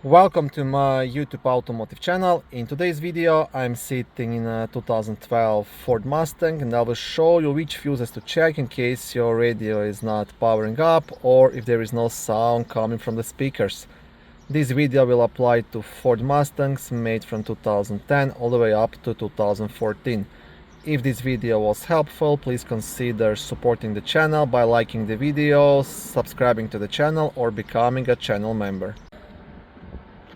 Welcome to my YouTube automotive channel. In today's video I'm sitting in a 2012 Ford Mustang and I will show you which fuses to check in case your radio is not powering up or if there is no sound coming from the speakers. This video will apply to Ford Mustangs made from 2010 all the way up to 2014. If this video was helpful, please consider supporting the channel by liking the video, subscribing to the channel or becoming a channel member.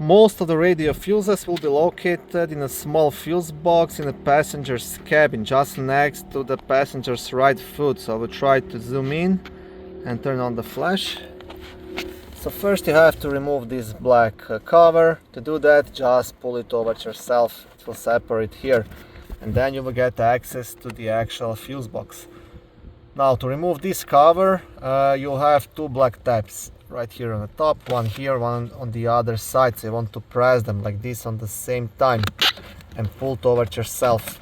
Most of the radio fuses will be located in a small fuse box in the passenger's cabin, just next to the passenger's right foot. So I will try to zoom in and turn on the flash. So first you have to remove this black cover. To do that, just pull it over to yourself. It will separate here. And then you will get access to the actual fuse box. Now to remove this cover, you'll have two black tabs. Right here on the top, one here, one on the other side. So you want to press them like this on the same time and pull it over to yourself.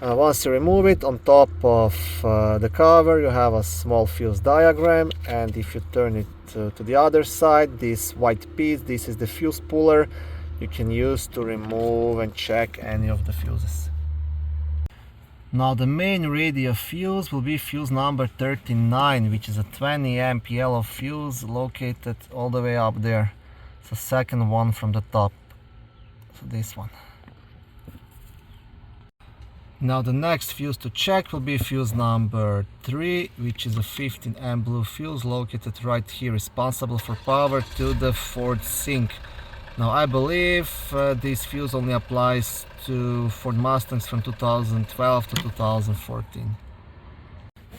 Once you remove it, on top of the cover you have a small fuse diagram, and if you turn it to the other side, this white piece, this is the fuse puller you can use to remove and check any of the fuses. Now the main radio fuse will be fuse number 39, which is a 20 amp yellow fuse located all the way up there. It's the second one from the top, so this one. Now the next fuse to check will be fuse number 3, which is a 15 amp blue fuse located right here, responsible for power to the Ford Sync. Now I believe this fuse only applies to Ford Mustangs from 2012 to 2014.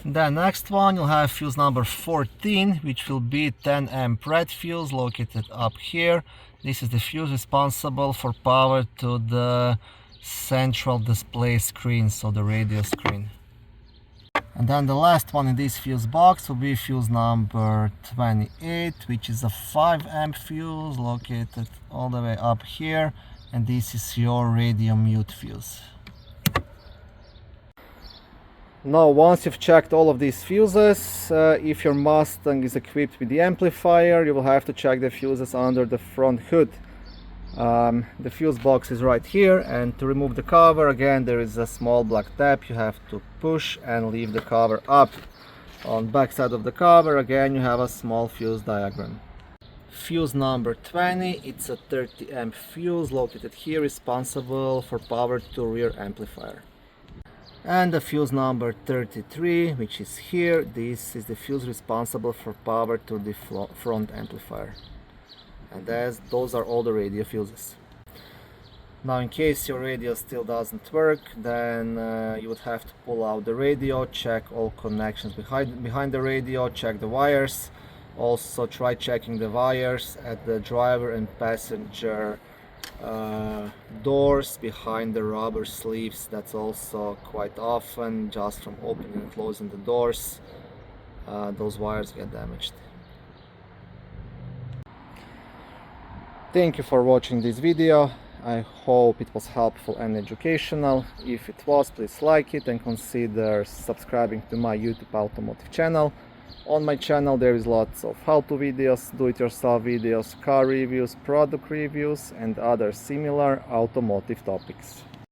The next one you'll have fuse number 14, which will be 10 amp red fuse located up here. This is the fuse responsible for power to the central display screen, so the radio screen. And then the last one in this fuse box will be fuse number 28, which is a 5 amp fuse located all the way up here, and this is your radio mute fuse. Now once you've checked all of these fuses, if your Mustang is equipped with the amplifier, you will have to check the fuses under the front hood. The fuse box is right here, and to remove the cover, again there is a small black tab you have to push and leave the cover up. On the back side of the cover again you have a small fuse diagram. Fuse number 20, it's a 30 amp fuse located here, responsible for power to rear amplifier. And the fuse number 33, which is here, this is the fuse responsible for power to the front amplifier. And those are all the radio fuses. Now in case your radio still doesn't work, then you would have to pull out the radio, check all connections behind the radio, check the wires. Also try checking the wires at the driver and passenger doors behind the rubber sleeves. That's also quite often, just from opening and closing the doors, those wires get damaged. Thank you for watching this video. I hope it was helpful and educational. If it was, please like it and consider subscribing to my YouTube automotive channel. On my channel there is lots of how-to videos, do-it-yourself videos, car reviews, product reviews and other similar automotive topics.